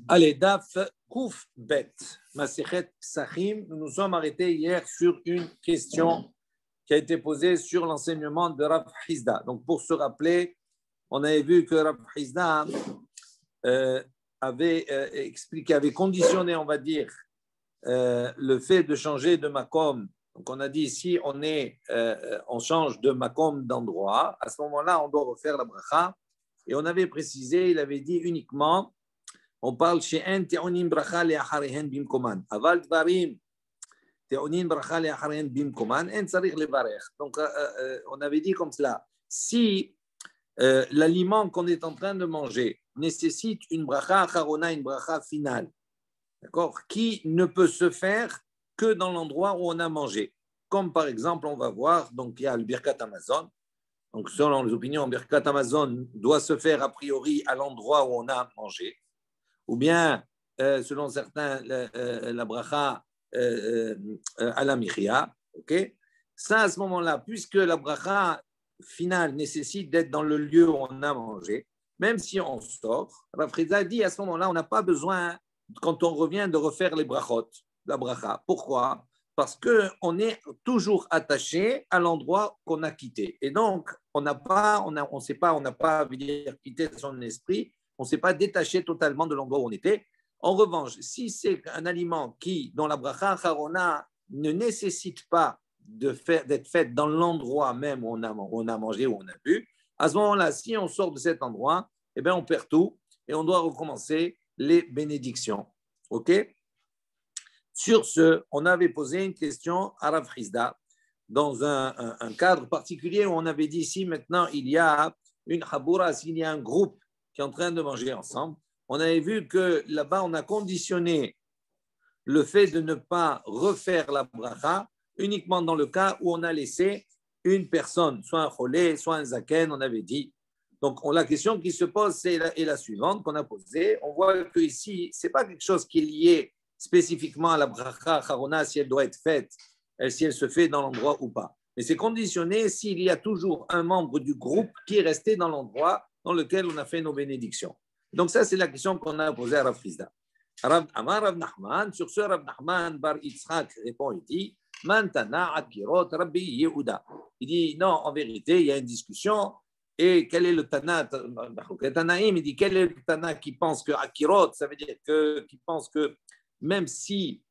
Allez, Daf Kouf Bet, Masechet Psachim. Nous nous sommes arrêtés hier sur une question qui a été posée sur l'enseignement de Rav Hizda. Donc, pour se rappeler, on avait vu que Rav Hizda avait expliqué, avait conditionné, on va dire, le fait de changer de makom. Donc, on a dit ici, on change de makom d'endroit. À ce moment-là, on doit refaire la bracha. Et on avait précisé, il avait dit uniquement. On parle chez un te'onin bracha le'acharehen bimkoman. Aval dvarim te'onin bracha le'acharehen bimkoman. En tzarich levarech. Donc, on avait dit comme cela. Si l'aliment qu'on est en train de manger nécessite une bracha acharona, une bracha finale, d'accord, qui ne peut se faire que dans l'endroit où on a mangé. Comme par exemple, on va voir, donc il y a le Birkat Hamazon. Donc, selon les opinions, le Birkat Hamazon doit se faire a priori à l'endroit où on a mangé. Ou bien, selon certains, la bracha à la michia. Okay? Ça, à ce moment-là, puisque la bracha finale nécessite d'être dans le lieu où on a mangé, même si on sort, Rav Hizda dit à ce moment-là, on n'a pas besoin, quand on revient, de refaire les brachot, la bracha. Pourquoi? Parce qu'on est toujours attaché à l'endroit qu'on a quitté. Et donc, on n'a pas quitté son esprit. On ne s'est pas détaché totalement de l'endroit où on était. En revanche, si c'est un aliment dont la bracha acharona ne nécessite pas d'être faite dans l'endroit même où on a mangé, où on a bu, à ce moment-là, si on sort de cet endroit, eh bien, on perd tout et on doit recommencer les bénédictions. OK? Sur ce, on avait posé une question à Rav Hizda dans un cadre particulier où on avait dit ici, maintenant, il y a une chaboura, s'il y a un groupe qui est en train de manger ensemble, on avait vu que là-bas, on a conditionné le fait de ne pas refaire la bracha uniquement dans le cas où on a laissé une personne, soit un cholé, soit un zaken, on avait dit. Donc, la question qui se pose est la suivante qu'on a posée. On voit que ici, ce n'est pas quelque chose qui est lié spécifiquement à la bracha charona, si elle doit être faite, si elle se fait dans l'endroit ou pas. Mais c'est conditionné s'il y a toujours un membre du groupe qui est resté dans l'endroit dans lequel on a fait nos bénédictions. Donc ça, c'est la question qu'on a posée à Rav Hizda. Amar Rav Nachman, sur ce, Rav Nachman bar Yitzhak répond, il dit, Mantana akirot Rabbi Yehuda. Il dit, non, en vérité, il y a une discussion. Et quel est le Tana? Il dit, quel est le Tana qui pense que akirot, ça veut dire qui pense que même si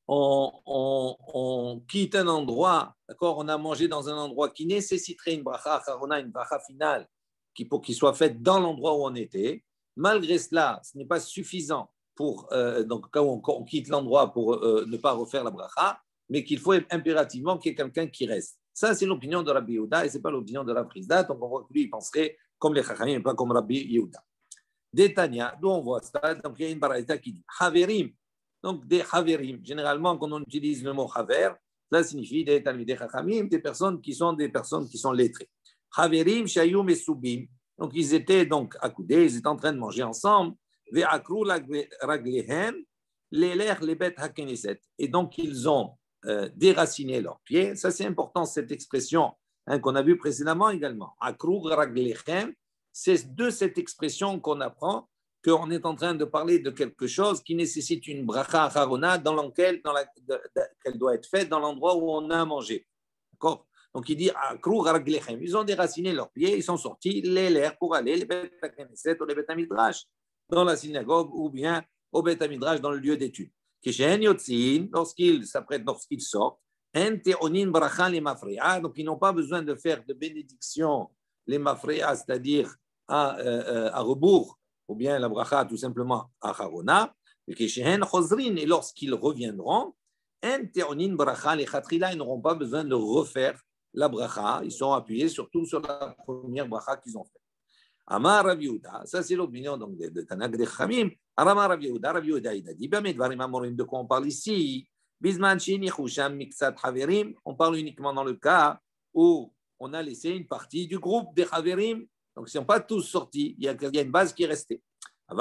on quitte un endroit, d'accord, on a mangé dans un endroit qui nécessiterait une bracha acharona, une bracha finale, pour qu'il soit faite dans l'endroit où on était. Malgré cela, ce n'est pas suffisant pour, donc quand on quitte l'endroit pour ne pas refaire la bracha, mais qu'il faut impérativement qu'il y ait quelqu'un qui reste. Ça, c'est l'opinion de Rabbi Yehuda et ce n'est pas l'opinion de Rav Hizda. Donc on voit que lui, il penserait comme les Chachamim et pas comme Rabbi Yehuda. Détania, d'où on voit ça, donc il y a une baraita qui dit Haverim. Donc, des Haverim, généralement, quand on utilise le mot Haver, ça signifie des Talmidei Chachamim, des personnes qui sont lettrées. Haverim, Shayum et Soubim. Donc, ils étaient donc accoudés, ils étaient en train de manger ensemble. Ve'akru raglehem, leler lebet hakeneset. Et donc, ils ont déraciné leurs pieds. Ça, c'est important, cette expression qu'on a vue précédemment également. Akru raglehem, c'est de cette expression qu'on apprend qu'on est en train de parler de quelque chose qui nécessite une bracha acharona qu'elle doit être faite dans l'endroit où on a mangé. D'accord? Donc il dit akru raglechem. Ils ont déraciné leurs pieds, ils sont sortis pour aller les bet hakneset ou les bet hamidrash dans la synagogue ou bien au bet hamidrash dans le lieu d'étude. Kishen yotzin, lorsqu'ils sortent, en teonin bracha les mafreya, donc ils n'ont pas besoin de faire de bénédiction les mafreya, c'est-à-dire à rebours, ou bien la bracha tout simplement à Harona, et lorsqu'ils reviendront, ils n'auront pas besoin de refaire la bracha, ils sont appuyés surtout sur la première bracha qu'ils ont faite. Amar Rav Yehuda, ça c'est l'opinion donc de Tanak de Chamim. Amar Rav Yehuda, il a dit, de quoi on parle ici? On parle uniquement dans le cas où on a laissé une partie du groupe des Haverim. Donc, ils ne sont pas tous sortis, il y a une base qui est restée. Il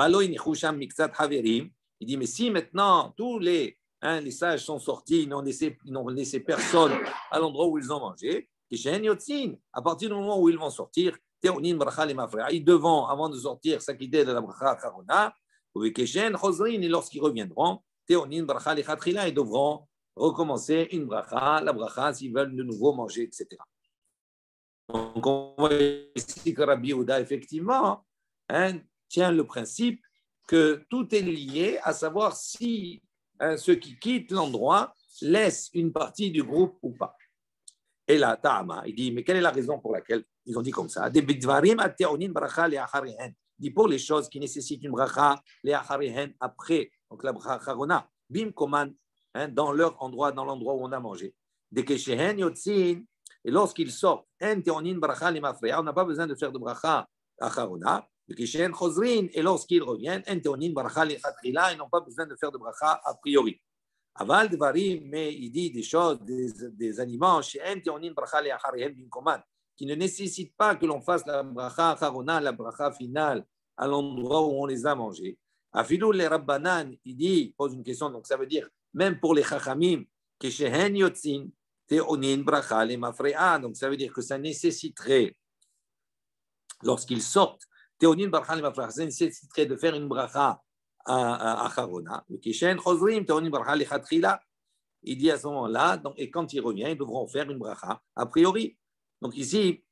dit, mais si maintenant tous les sages sont sortis, ils n'ont laissé personne à l'endroit où ils ont mangé, à partir du moment où ils vont sortir, Teonin bracha le mafrea. Ils devront, avant de sortir, s'acquitter de la bracha acharona. Uvekeshen chosrin, et lorsqu'ils reviendront, Teonin bracha le chatrila, ils devront recommencer une bracha, la bracha, s'ils veulent de nouveau manger, etc. Donc, on voit ici que Rabbi Yehuda, effectivement, tient le principe que tout est lié, à savoir si ceux qui quittent l'endroit laissent une partie du groupe ou pas. Et là, Ta'ama, il dit, mais quelle est la raison pour laquelle ils ont dit comme ça? Il dit pour les choses qui nécessitent une bracha, après, donc la bracha charona, bim koman, dans leur endroit, dans l'endroit où on a mangé. Et lorsqu'ils sortent, on n'a pas besoin de faire de bracha acharona. Et lorsqu'ils reviennent, ils n'ont pas besoin de faire de bracha a priori. Aval Dvarim, mais il dit des choses, des aliments, qui ne nécessitent pas que l'on fasse la bracha acharona, la bracha finale, à l'endroit où on les a mangés. Afilou les Rabbanan, il pose une question, donc ça veut dire, même pour les Chachamim, que shehen yotzin, teonin bracha le mafrea, donc ça veut dire que ça nécessiterait, lorsqu'ils sortent, teonin bracha le mafrea, ça nécessiterait de faire une bracha acharona, kishen chosrim, teonin bracha le chatrila, il dit à ce moment-là, donc, et quand il revient, ils devront faire une bracha a priori. Donc ici,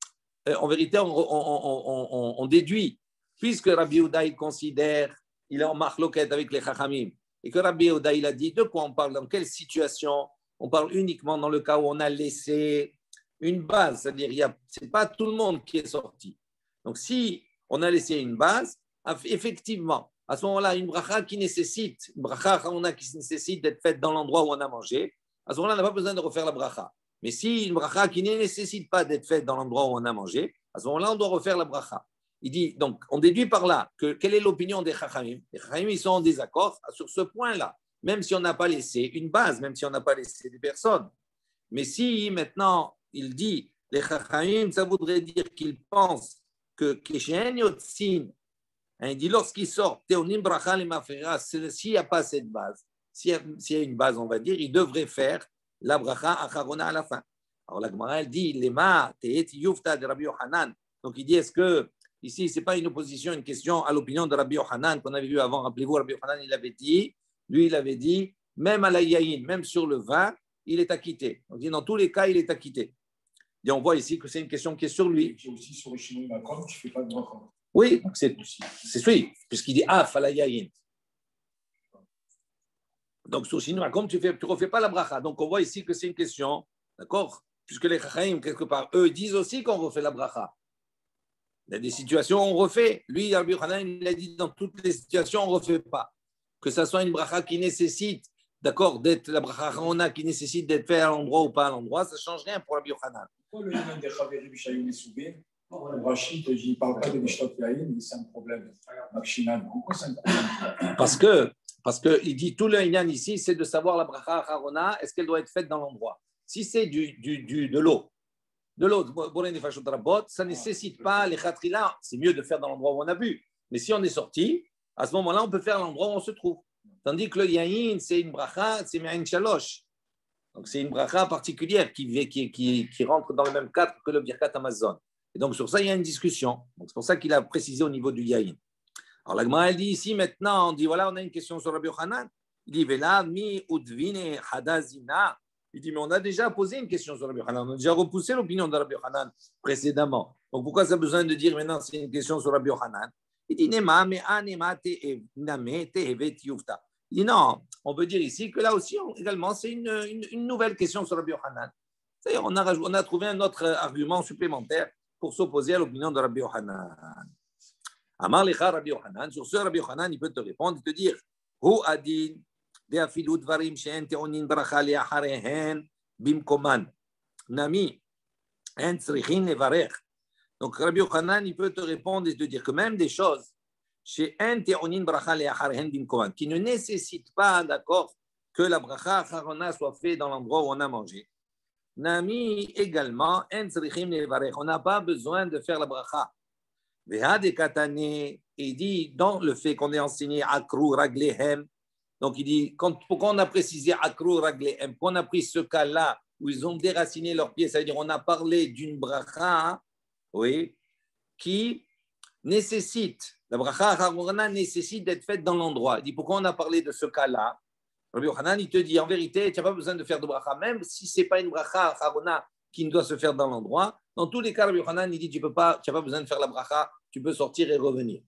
en vérité, on déduit, puisque Rabbi Yehuda, il considère, il est en marloquette avec les Chachamim, et que Rabbi Yehuda, il a dit, de quoi on parle, dans quelle situation? On parle uniquement dans le cas où on a laissé une base, c'est-à-dire, ce n'est pas tout le monde qui est sorti. Donc, si on a laissé une base, effectivement, à ce moment-là, une bracha qui nécessite, une bracha qui nécessite d'être faite dans l'endroit où on a mangé, à ce moment-là, on n'a pas besoin de refaire la bracha. Mais si une bracha qui ne nécessite pas d'être faite dans l'endroit où on a mangé, à ce moment-là, on doit refaire la bracha. Il dit, donc, on déduit par là que quelle est l'opinion des Chachamim? Les Chachamim, ils sont en désaccord sur ce point-là, même si on n'a pas laissé une base, même si on n'a pas laissé des personnes. Mais si maintenant, il dit, les Chachamim, ça voudrait dire qu'ils pensent que Keshen Yotzin, il dit, lorsqu'ils sortent, Teonim Bracha le Mafera, s'il n'y a pas cette base, s'il y a une base, on va dire, ils devraient faire la bracha acharona à la fin. Alors la Gemara, elle dit, Lema te'et yufta de Rabbi Yochanan. Donc il dit, est-ce que ici, ce n'est pas une opposition, une question à l'opinion de Rabbi Yochanan qu'on avait vu avant? Rappelez-vous, Rabbi Yochanan, il avait dit, même à la yaïn, même sur le vin, il est acquitté. Donc dans tous les cas, il est acquitté. Et on voit ici que c'est une question qui est sur lui. C'est aussi sur le chinois Macron, tu ne fais pas de bracha. Oui, c'est celui, puisqu'il dit af à la yaïn. Donc, sur Shinui Makom, tu ne refais pas la bracha. Donc, on voit ici que c'est une question, d'accord? Puisque les Chachaim, quelque part, eux, disent aussi qu'on refait la bracha. Il y a des situations où on refait. Lui, Rabbi Yochanan, il a dit dans toutes les situations, on ne refait pas. Que ce soit une bracha qui nécessite, d'accord, d'être la bracha Harona qui nécessite d'être faite à l'endroit ou pas à l'endroit, ça ne change rien pour Rabbi Yochanan. Pourquoi le Yamin des Chaveri Bishayoun et Soubé, Rachid, je ne parle pas de Mishtot Yahin, mais c'est un problème. Makshinan, pourquoi c'est un problème? Parce qu'il dit tout le Inyan ici, c'est de savoir la bracha Harona, est-ce qu'elle doit être faite dans l'endroit? Si c'est de l'eau, ça ne nécessite pas les khatrila, c'est mieux de faire dans l'endroit où on a bu. Mais si on est sorti, à ce moment-là, on peut faire l'endroit où on se trouve. Tandis que le yahin, c'est une bracha, c'est un shalosh. Donc c'est une bracha particulière qui rentre dans le même cadre que le birkat Amazon. Et donc sur ça, il y a une discussion. Donc c'est pour ça qu'il a précisé au niveau du yahin. Alors la Gemara, elle dit ici maintenant, on dit voilà, on a une question sur Rabbi Yochanan. Il dit Vela mi udvine hadazina. Il dit mais on a déjà posé une question sur Rabbi Yochanan. On a déjà repoussé l'opinion de Rabbi Yochanan précédemment. Donc pourquoi ça a besoin de dire maintenant c'est une question sur Rabbi Yochanan? Il dit nema me anema name tehevet yufta. Il dit non, on peut dire ici que là aussi également c'est une nouvelle question sur Rabbi Yochanan. C'est-à-dire on a trouvé un autre argument supplémentaire pour s'opposer à l'opinion de Rabbi Yochanan. Amar lecha Rabbi Yochanan, sur ce Rabbi Yochanan, il peut te répondre et te dire Hu adin de'afilu dvarim she'en te'onin bracha le'acharehen bimkoman nami en tzrichin levarech. Donc Rabbi Yochanan, il peut te répondre et te dire que même des choses she'en te'onin bracha le'acharehen bimkoman qui ne nécessitent pas, d'accord, que la bracha acharona soit faite dans l'endroit où on a mangé. Nami également en tzrichin levarech. On n'a pas besoin de faire la bracha. Il dit dans le fait qu'on ait enseigné Akru Raglehem, donc il dit pourquoi on a précisé Akru Raglehem, qu'on a pris ce cas-là où ils ont déraciné leurs pieds, c'est-à-dire on a parlé d'une bracha, oui, qui nécessite, la bracha Harona nécessite d'être faite dans l'endroit. Il dit pourquoi on a parlé de ce cas-là. Rabbi Yochanan, il te dit en vérité, tu n'as pas besoin de faire de bracha, même si ce n'est pas une bracha Harona qui ne doit se faire dans l'endroit. Dans tous les cas, Rabbi Yochanan, il dit tu n'as pas besoin de faire la bracha, tu peux sortir et revenir.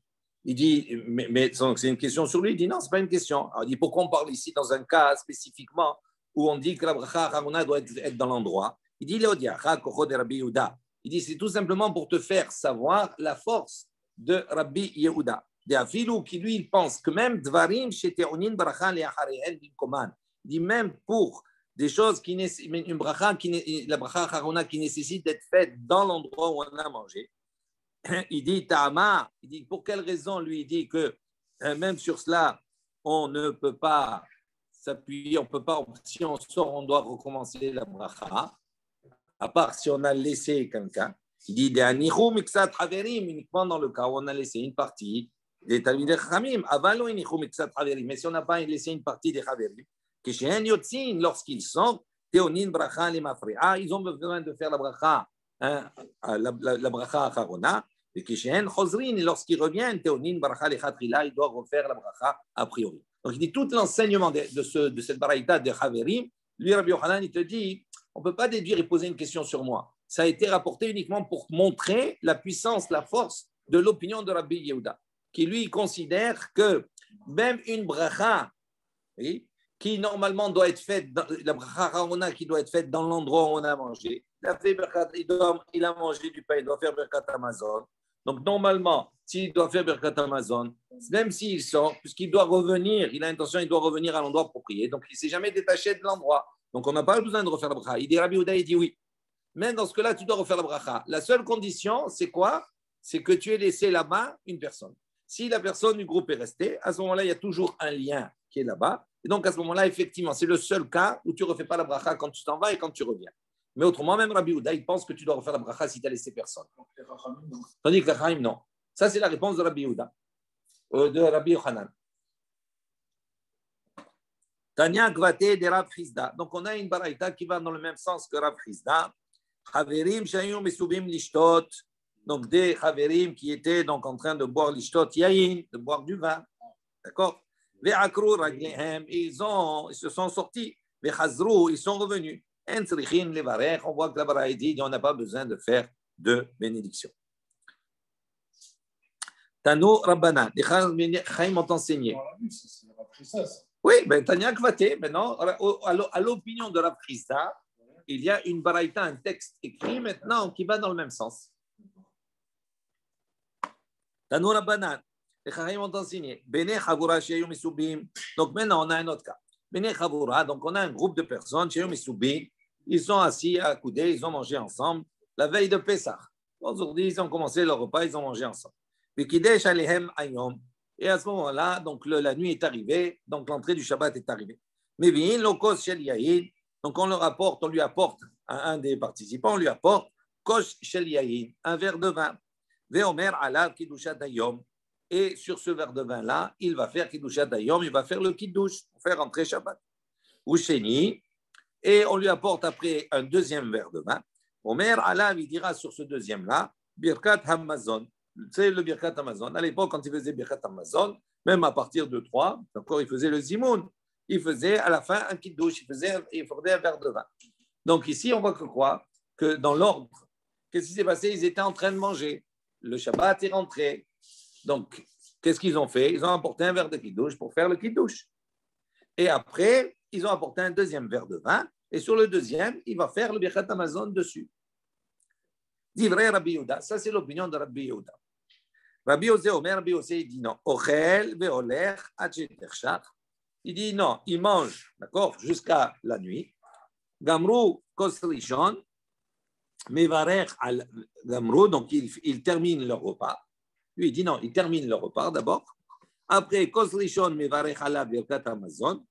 Il dit, mais c'est une question sur lui. Il dit non, ce n'est pas une question. Alors, il dit pourquoi on parle ici dans un cas spécifiquement où on dit que la bracha Harona doit être dans l'endroit. Il dit il dit c'est tout simplement pour te faire savoir la force de Rabbi Yehuda. De Afilou qui lui il pense que même Dvarim sheteonin bracha le'acharehen bimkoman. Il dit même pour des choses qui une bracha la bracha Harona qui nécessite d'être faite dans l'endroit où on a mangé. Il dit Ta'ama, il dit pour quelle raison lui il dit que même sur cela on ne peut pas s'appuyer, on peut pas, si on sort on doit recommencer la bracha, à part si on a laissé quelqu'un. Il dit uniquement dans le cas où on a laissé une partie des Talmidei Chachamim, mais si on n'a pas laissé une partie des Chaverim, lorsqu'ils sortent, ils ont besoin de faire la bracha, la bracha Acharona, et lorsqu'ils reviennent, ils doivent refaire la bracha a priori. Donc il dit tout l'enseignement de cette baraïta de Chaverim, lui Rabbi Yochanan, il te dit, on ne peut pas déduire et poser une question sur moi. Ça a été rapporté uniquement pour montrer la puissance, la force de l'opinion de Rabbi Yehuda, qui lui considère que même une bracha, oui, qui normalement doit être faite, la bracha Harona qui doit être faite dans l'endroit où on a mangé, il a mangé du pain, il doit faire Birkat Hamazon. Donc normalement, s'il doit faire Birkat Hamazon, même s'il sort, puisqu'il doit revenir, il a l'intention, il doit revenir à l'endroit pour prier, donc il ne s'est jamais détaché de l'endroit. Donc on n'a pas besoin de refaire la bracha. Il dit Rabbi Yehuda, il dit oui. Même dans ce cas-là, tu dois refaire la bracha. La seule condition, c'est quoi? C'est que tu aies laissé là-bas une personne. Si la personne du groupe est restée, à ce moment-là, il y a toujours un lien qui est là-bas. Et donc, à ce moment-là, effectivement, c'est le seul cas où tu ne refais pas la bracha quand tu t'en vas et quand tu reviens. Mais autrement, même Rabbi Yehuda, il pense que tu dois refaire la bracha si tu as laissé personne. Tandis que les Chachamim, non. Ça, c'est la réponse de Rabbi Yehuda, de Rabbi Yochanan. Tanya Gvate de Rav Chizda. Donc, on a une baraïta qui va dans le même sens que Rav Chizda. Chaverim shayum mesubim lishtot. Donc, des Chaverim qui étaient donc en train de boire lishtot yayin, de boire du vin. D'accord? Ve'akru raglehem. Ils se sont sortis. Ve'chazru, ils sont revenus. En tzrichin levarech. On voit que la baraïta dit on n'a pas besoin de faire de bénédiction. Tano Rabbanan. Les Chaim ont enseigné. Oui, ben Tanya Kvate, maintenant, à l'opinion de Rav Chizda, il y a une baraïta, un texte écrit maintenant qui va dans le même sens. Tano Rabbanan, les Chaim ont enseigné. Bene Chavura Sheyum Isubim. Donc maintenant, on a un autre cas. Bene Chavura, donc on a un groupe de personnes, Sheyum Isubim, ils sont assis à accoudés, ils ont mangé ensemble la veille de Pessah. Aujourd'hui, ils ont commencé leur repas, ils ont mangé ensemble. Vikidesh Alehem Ayom. Et à ce moment-là, donc la nuit est arrivée, donc l'entrée du Shabbat est arrivée. Mais bien, l'okos shel yahin, donc on lui apporte à un des participants, on lui apporte kos shel yahin, un verre de vin. Veomer alav kiddushat hayom. Et sur ce verre de vin-là, il va faire kiddushat hayom, il va faire le kiddush, pour faire entrer Shabbat. Ou sheni, et on lui apporte après un deuxième verre de vin. Omer alav, il dira sur ce deuxième-là, birkat hamazon. C'est le Birkat Hamazon. À l'époque, quand il faisait Birkat Hamazon, même à partir de 3, encore, il faisait le Zimoun. Il faisait à la fin un kiddush, il faisait un verre de vin. Donc ici, on voit que quoi? Que dans l'ordre, qu'est-ce qui s'est passé? Ils étaient en train de manger. Le Shabbat est rentré. Donc, qu'est-ce qu'ils ont fait? Ils ont apporté un verre de kiddush pour faire le kiddush. Et après, ils ont apporté un deuxième verre de vin. Et sur le deuxième, il va faire le Birkat Hamazon dessus. Divrei Rabbi Yehuda. Ça, c'est l'opinion de Rabbi Yehuda. Rabbi Yosef Omer, Rabbi Yosef, il dit non. Ochel ve'oler ad. Il dit non, il mange, d'accord, jusqu'à la nuit. Gamru kos rishon, mevarech al gamru, donc il termine le repas. Lui, il dit non, il termine le repas d'abord. Après, kos rishon, mevarech ala birkat hamazon.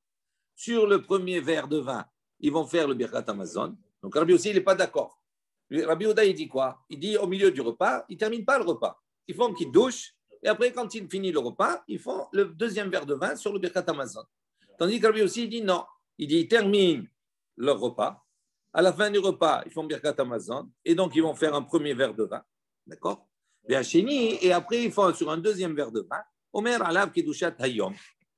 Sur le premier verre de vin, ils vont faire le birkat hamazon. Donc Rabbi Yosef, il n'est pas d'accord. Rabbi Yehuda, il dit quoi? Il dit au milieu du repas, il ne termine pas le repas. Ils font qu'ils douchent, et après, quand ils finissent le repas, ils font le deuxième verre de vin sur le Birkat Hamazon. Tandis que Rabbi aussi, il dit non. Il dit, ils terminent leur repas. À la fin du repas, ils font Birkat Hamazon, et donc ils vont faire un premier verre de vin. D'accord? Et après, il faut sur un deuxième verre de vin, Omer alav Kedushat Hayom.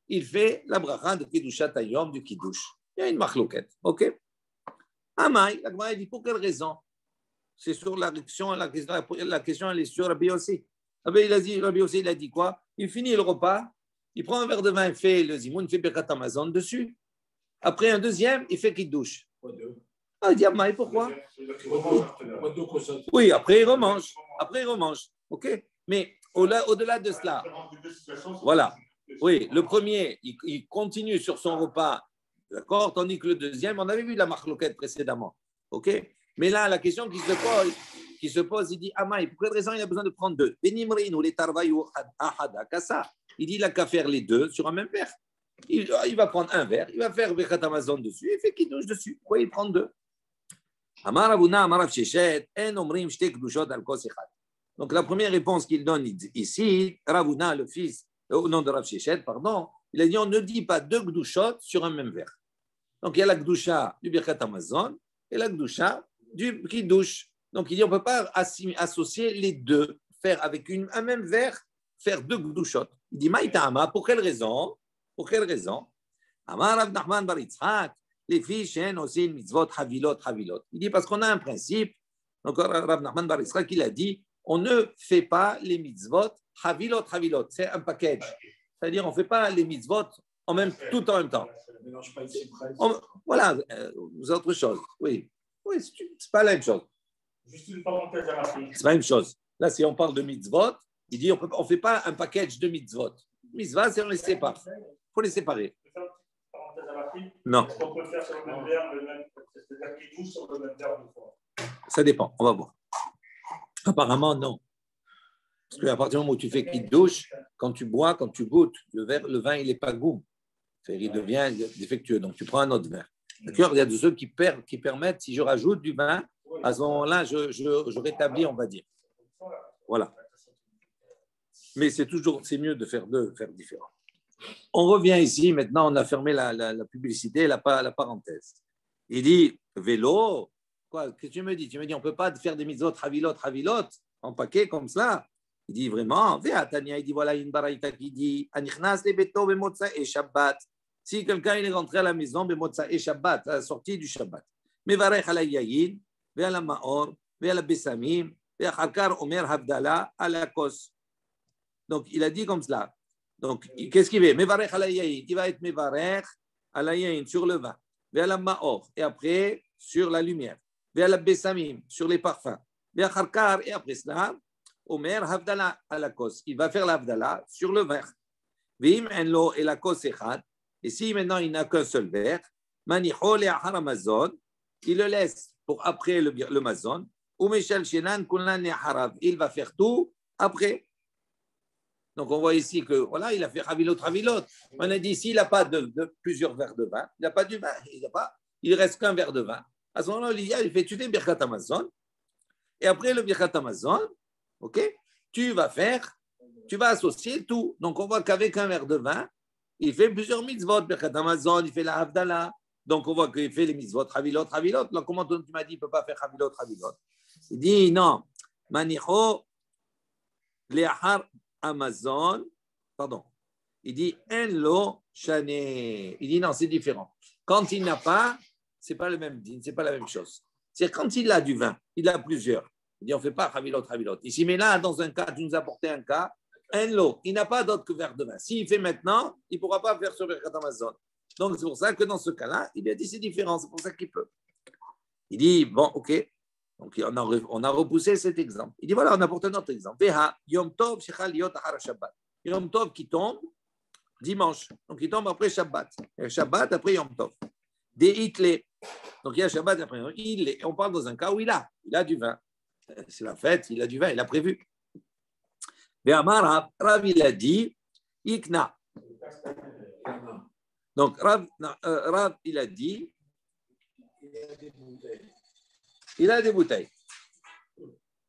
Il fait la bracha de Kedushat Hayom du Kiddush. Il y a une marloquette. OK? Amai, la Gemara dit pour quelle raison? C'est sur la question, elle est sur Rabbi Yossi. Rabbi Yossi, il a dit quoi? Il finit le repas, il prend un verre de vin, il fait le zimoun, il fait Birkat Hamazon dessus. Après un deuxième, il fait Kiddush. Ah, il dit Amai, pourquoi? Oui, après il remange. OK? Mais au-delà de cela, voilà. Oui, le premier, il continue sur son repas, d'accord? Tandis que le deuxième, on avait vu la marloquette précédemment. OK? Mais là, la question qui se pose, il dit Amaï, pour quelle raison il a besoin de prendre deux? Benimrin ou les tarvaïou ahada kassa. Il dit il n'a qu'à faire les deux sur un même verre. Il va prendre un verre, il va faire Birkat Hamazon dessus, il fait Kiddush dessus. Pourquoi il prend deux? Amar Avuna, Amar Rav Sheshet, En Omrim Shte Kedushot al Kos Echad. Donc la première réponse qu'il donne ici, Ravuna, le fils, au nom de Rav Sheshet, pardon, il a dit on ne dit pas deux Kedushot sur un même verre. Donc il y a la Kedusha du Birkat Hamazon et la Kedusha du Kiddush. Donc il dit on ne peut pas associer les deux, faire avec un même verre, faire deux Kedushot. Il dit Maïtama, pour quelle raison? Amar Rav Nachman bar Yitzhak, les filles shen aussi mitzvot havilot. Il dit parce qu'on a un principe, donc Rav Nachman bar Yitzhak, il a dit on ne fait pas les mitzvot havilot. C'est un package. C'est-à-dire on ne fait pas les mitzvot tout en même temps. Voilà, c'est autre chose. Oui, c'est pas la même chose. Juste une parenthèse à la fin. C'est pas la même chose. Là, si on parle de mitzvot, il dit on ne fait pas un package de mitzvot. Mitzvah, c'est on les sépare. Il faut les séparer. Parenthèse à la fin. Non. Est-ce qu'on peut faire sur le même verre, c'est-à-dire qu'il joue sur le même verre deux fois? Ça dépend, on va voir. Apparemment, non. Parce qu'à partir du moment où tu fais Kiddush, quand tu bois, quand tu goûtes, le vin, il n'est pas goût. Il devient défectueux. Donc, tu prends un autre verre. D'accord? Il y a de ceux qui permettent, si je rajoute du vin, à ce moment-là, je rétablis, on va dire. Voilà. Mais c'est mieux de faire différent. On revient ici. Maintenant, on a fermé la publicité, la parenthèse. Il dit, vélo, quoi? Qu'est-ce que tu me dis? Tu me dis, on ne peut pas faire des mitzvot havilot, en paquet comme cela. Il dit vraiment, Tania, il dit, voilà une baraïta qui dit, Anichnas le beto bemotza et Shabbat. Si quelqu'un il est rentré à la maison, bemotza et Shabbat, à la sortie du Shabbat. Mevarech ala yayin, ve'ala maor, ve'ala besamim, ve'acharkar omer havdala ala kos. Donc, il a dit comme cela. Donc, qu'est-ce qu'il fait? Mevarech ala yayin. Il va être mevarech ala yayin sur le vin. Ve'ala maor. Et après, sur la lumière. Ve'ala besamim, sur les parfums. Ve'acharkar. Et après cela, Omer Havdala à la kos. Il va faire l'Havdala sur le verre. Vim enlo et la kos echad. Et si maintenant il n'a qu'un seul verre, manicho le achar Amazon, il le laisse pour après le mazon. Ou meshal shenan kulan le harav. Il va faire tout après. Donc on voit ici que voilà, il a fait Havilot. On a dit s'il n'a pas de plusieurs verres de vin, il n'a pas du vin, il reste qu'un verre de vin. À ce moment-là, il fait tu fais Birkat Hamazon. Et après le Birkat Hamazon, ok, tu vas associer tout. Donc, on voit qu'avec un verre de vin, il fait plusieurs mitzvot. Birkat Hamazon, il fait la Havdalah. Donc, on voit qu'il fait les mitzvot, Havilot. Là, comment tu m'as dit qu'il ne peut pas faire Havilot? Il dit non. Manicho, Leachar Amazon, pardon. Il dit En lo shane. Il dit non, c'est différent. Quand il n'a pas, c'est pas la même chose. C'est quand il a du vin, il a plusieurs. Il dit, on ne fait pas Havilot. Ici, mais là, dans un cas, tu nous as apporté un cas, un lot, il n'a pas d'autre que verre de vin. S'il fait maintenant, il ne pourra pas faire sur Birkat Hamazon. Donc, c'est pour ça que dans ce cas-là, il a dit, c'est différent, c'est pour ça qu'il peut. Il dit, bon, ok. Donc, on a repoussé cet exemple. Il dit, voilà, on apporte un autre exemple. Veha, Yom Tov, Shechal Liot Achar Shabbat. Yom Tov qui tombe dimanche. Donc, il tombe après Shabbat. Shabbat après Yom Tov. Des hitlés. Donc, il y a Shabbat après. On parle dans un cas où il a du vin. C'est la fête, il a du vin, il a prévu. Mais Amar, Rav, il a dit, Ikna. Donc, Rav, il a dit, il a des bouteilles.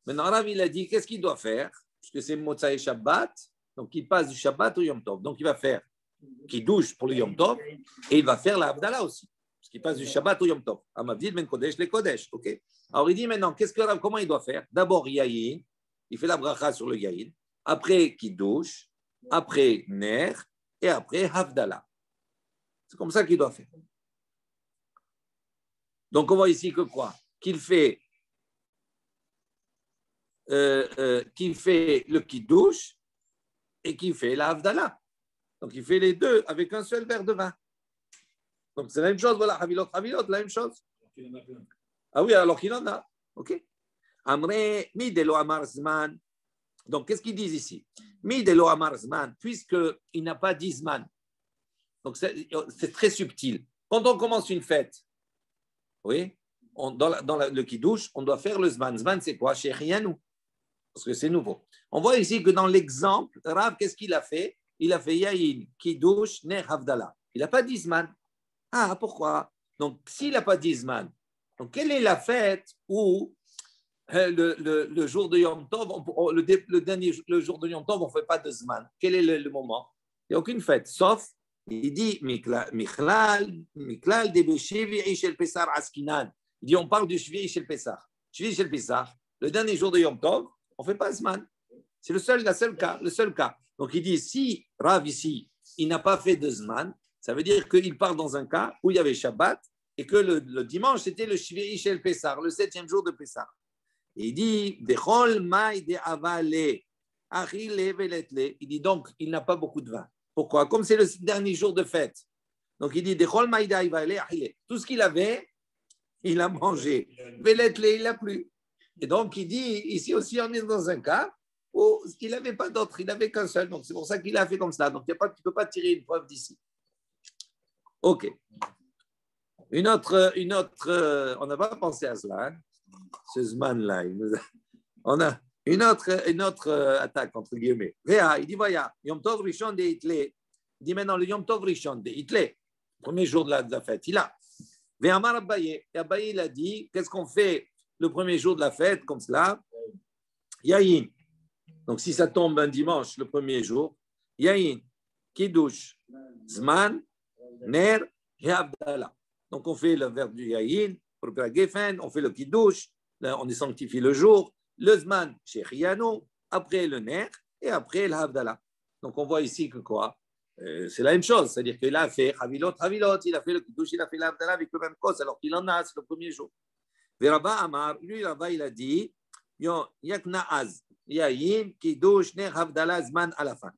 Maintenant, Rav, il a dit, qu'est-ce qu'il doit faire? Parce que c'est Motza et Shabbat, donc il passe du Shabbat au Yom Tov. Donc, il va faire, qui douche pour le Yom Tov, et il va faire la Havdalah aussi. Parce qu'il passe du Shabbat au Yom Tov. Amavdil ben Kodesh, les Kodesh, ok? Alors il dit maintenant, comment il doit faire? D'abord, Yayin, il fait la bracha sur le yaïn, après Kiddush, après Ner, et après Havdalah. C'est comme ça qu'il doit faire. Donc, on voit ici que quoi? Qu'il fait le Kiddush et qu'il fait la Havdalah. Donc, il fait les deux avec un seul verre de vin. Donc, c'est la même chose. Voilà, Havilot, la même chose. Ah oui, alors qu'il en a. OK. Amre, midelo amar zman. Donc, qu'est-ce qu'ils disent ici? Midelo amar zman, puisqu'il n'a pas dit zman. Donc, c'est très subtil. Quand on commence une fête, oui, dans le Kiddush, on doit faire le Zman. Zman, c'est quoi? Chez Rianou. Parce que c'est nouveau. On voit ici que dans l'exemple, Rav, qu'est-ce qu'il a fait? Il a fait Yahin, Kiddush, Ner, Havdalah. Il n'a pas dit Zman. Ah, pourquoi? Donc, s'il n'a pas dit Zman, donc quelle est la fête où le jour de Yom Tov, le jour de Yom Tov, on ne fait pas de Zman? Quel est le moment? Il n'y a aucune fête, sauf il dit Miklal de Shvi'i shel Pesach Askinan. Il dit on parle du Shvi'i shel Pesach. Shvi'i shel Pesach, le dernier jour de Yom Tov, on ne fait pas Zman. C'est le seul cas. Donc il dit si Rav ici, il n'a pas fait de Zman, ça veut dire qu'il part dans un cas où il y avait Shabbat et que le dimanche c'était le Shvi'i shel Pesach, le 7e jour de Pesach. Et il dit Dechol Mai de Avale Achile Veletle. Il dit donc il n'a pas beaucoup de vin. Pourquoi? Comme c'est le dernier jour de fête. Donc il dit, tout ce qu'il avait, il a mangé. Veletle, il n'a plus. Et donc il dit, ici aussi on est dans un cas où il n'avait pas d'autre, il n'avait qu'un seul. Donc c'est pour ça qu'il a fait comme ça. Donc tu ne peux pas tirer une preuve d'ici. Ok. Une autre on n'a pas pensé à cela. Hein? Ce Zman-là, on a une autre attaque, entre guillemets. Il dit, voilà, Yom Tov Rishon de Hitlé. Il dit maintenant le Yom Tov Rishon de Hitlé, premier jour de la fête, il a. Ve'amar Abaye. Et Abaye, il a dit, qu'est-ce qu'on fait le premier jour de la fête, comme cela? Yahin. Donc, si ça tombe un dimanche, le premier jour, Yahin, Kiddush, Zman, Ner et Havdalah. Donc, on fait le verbe du Yahin, pour le Geffen, on fait le Kiddush, on est sanctifié le jour, le Zman chez Riano, après le Ner et après le Havdalah. Donc on voit ici que quoi? C'est la même chose, c'est-à-dire qu'il a fait Havilot, il a fait le Kiddush, il a fait le Havdalah avec le même cause, alors qu'il en a, c'est le premier jour. Veraba Amar, lui là-bas, il a dit Yakna Az, Yahin, Kiddush, Ner, Havdalah, Zman à la fin.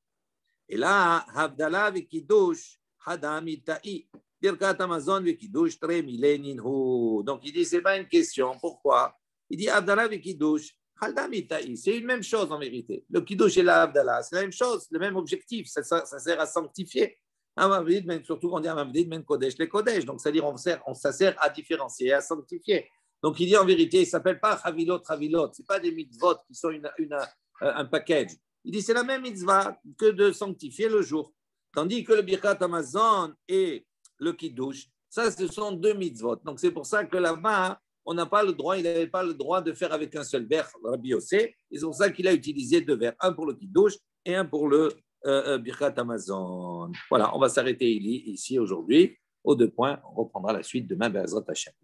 Et là, Havdalah avec Kiddush, Hadam, Ita'i, Birkat Amazon avec Kiddush, Tre Mileninhu. Donc il dit, c'est pas une question, pourquoi? Il dit Havdalah avec Kiddush, c'est une même chose en vérité. Le Kiddush et la Havdalah, c'est la même chose, le même objectif. Ça sert à sanctifier. Surtout qu'on dit Amavdid, men Kodesh, les Kodesh. Donc, c'est-à-dire, ça sert à différencier, à sanctifier. Donc, il dit en vérité, il ne s'appelle pas Havilot. Ce n'est pas des mitzvot qui sont un package. Il dit c'est la même mitzvah que de sanctifier le jour. Tandis que le Birkat Hamazon et le Kiddush, ça, ce sont deux mitzvot. Donc, c'est pour ça que là-bas, on n'a pas le droit, il n'avait pas le droit de faire avec un seul verre, Rabbi Yossé. Et c'est pour ça qu'il a utilisé deux verres, un pour le Kiddush et un pour le Birkat Hamazon. Voilà, on va s'arrêter ici aujourd'hui. Aux 2 points, on reprendra la suite demain, Be'ezrat Hashem.